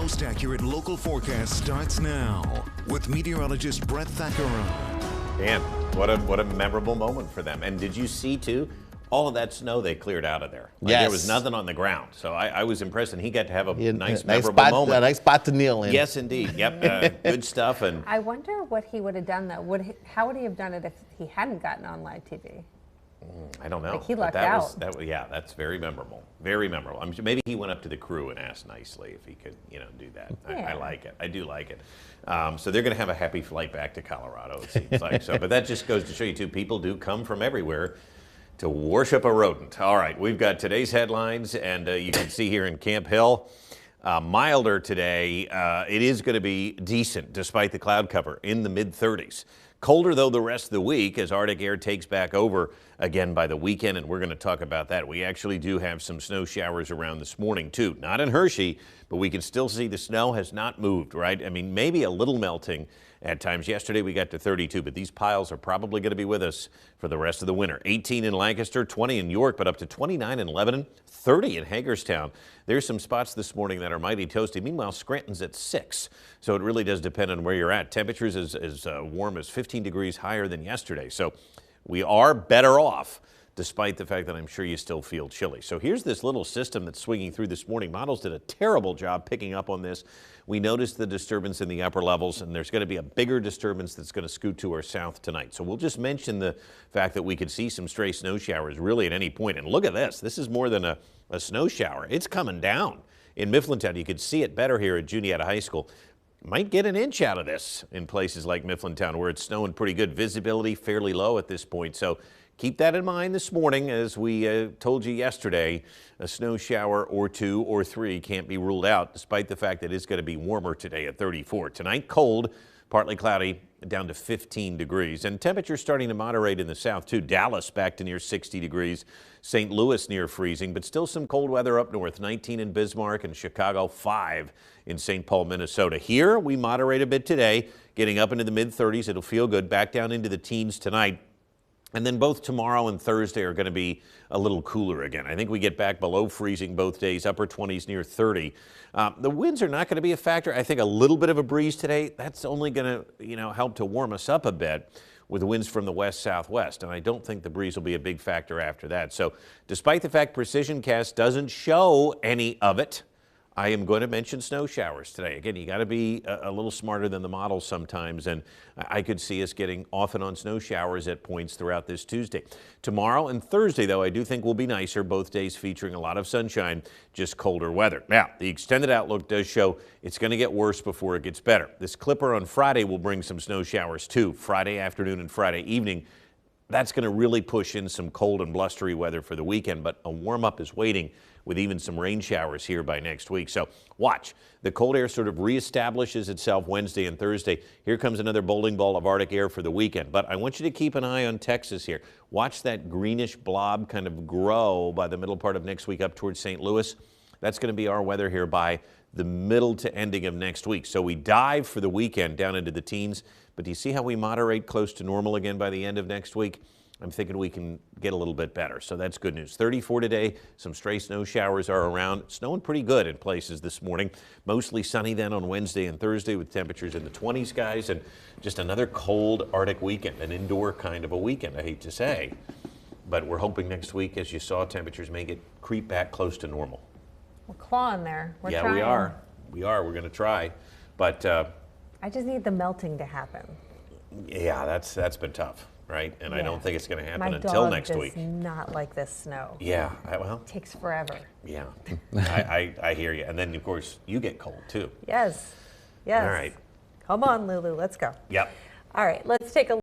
most accurate local forecast starts now with meteorologist Brett Thackeron. Dan, what a memorable moment for them. And did you see, too, all of that snow they cleared out of there? Like, yes. There was nothing on the ground. So I was impressed, and he got to have a nice memorable moment. A nice spot to kneel in. Yes, indeed. Yep, good stuff. And I wonder what he would have done, though. How would he have done it if he hadn't gotten on live TV? I don't know. Like he But lucked that out. Yeah, that's very memorable. Very memorable. I'm sure maybe he went up to the crew and asked nicely if he could, do that. Yeah. I like it. I do like it. So they're going to have a happy flight back to Colorado, it seems like. So, but that just goes to show you, too, people do come from everywhere to worship a rodent. All right, we've got today's headlines, and you can see here in Camp Hill, milder today. It is going to be decent despite the cloud cover in the mid-30s. Colder, though, the rest of the week as Arctic air takes back over again by the weekend, and we're going to talk about that. We actually do have some snow showers around this morning, too. Not in Hershey, but we can still see the snow has not moved, right? I mean, maybe a little melting at times. Yesterday we got to 32, but these piles are probably going to be with us for the rest of the winter. 18 in Lancaster, 20 in York, but up to 29 in Lebanon, 30 in Hagerstown. There's some spots this morning that are mighty toasty. Meanwhile, Scranton's at 6, so it really does depend on where you're at. Temperatures as warm as 15 degrees higher than yesterday, so we are better off, despite the fact that I'm sure you still feel chilly. So here's this little system that's swinging through this morning. Models did a terrible job picking up on this. We noticed the disturbance in the upper levels, and there's going to be a bigger disturbance that's going to scoot to our south tonight. So we'll just mention the fact that we could see some stray snow showers really at any point. And look at this. This is more than a snow shower. It's coming down in Mifflintown. You could see it better here at Juniata High School. Might get an inch out of this in places like Mifflintown where it's snowing pretty good. Visibility fairly low at this point. So keep that in mind this morning. As we told you yesterday, a snow shower or 2 or 3 can't be ruled out, despite the fact that it's going to be warmer today at 34. Tonight, cold, partly cloudy, down to 15 degrees. And temperatures starting to moderate in the south, too. Dallas back to near 60 degrees. St. Louis near freezing, but still some cold weather up north. 19 in Bismarck and Chicago, 5 in St. Paul, Minnesota. Here, we moderate a bit today, getting up into the mid-30s. It'll feel good. Back down into the teens tonight. And then both tomorrow and Thursday are going to be a little cooler again. I think we get back below freezing both days, upper 20s near 30. The winds are not going to be a factor. I think a little bit of a breeze today, that's only going to, help to warm us up a bit with winds from the west-southwest. And I don't think the breeze will be a big factor after that. So despite the fact Precision Cast doesn't show any of it, I am going to mention snow showers today. Again, you got to be a little smarter than the models sometimes, and I could see us getting off and on snow showers at points throughout this Tuesday. Tomorrow and Thursday, though, I do think will be nicer, both days featuring a lot of sunshine, just colder weather. Now, the extended outlook does show it's going to get worse before it gets better. This clipper on Friday will bring some snow showers, too, Friday afternoon and Friday evening. That's going to really push in some cold and blustery weather for the weekend, but a warm-up is waiting with even some rain showers here by next week. So watch. The cold air sort of reestablishes itself Wednesday and Thursday. Here comes another bowling ball of Arctic air for the weekend. But I want you to keep an eye on Texas here. Watch that greenish blob kind of grow by the middle part of next week up towards St. Louis. That's going to be our weather here by the middle to ending of next week. So we dive for the weekend down into the teens. But do you see how we moderate close to normal again by the end of next week? I'm thinking we can get a little bit better, so that's good news. 34 today, some stray snow showers are around. Snowing pretty good in places this morning. Mostly sunny then on Wednesday and Thursday with temperatures in the 20s, guys, and just another cold Arctic weekend, an indoor kind of a weekend, I hate to say. But we're hoping next week, as you saw, temperatures may creep back close to normal. We're clawing there. We're trying. We are. We're going to try. But I just need the melting to happen. Yeah, that's been tough. Right? And Yeah. I don't think it's going to happen My until dog next week. does not like this snow. Yeah, well, It takes forever. yeah, I hear you. And then, of course, you get cold, too. Yes. Yes. All right. Come on, Lulu. Let's go. Yep. All right. Let's take a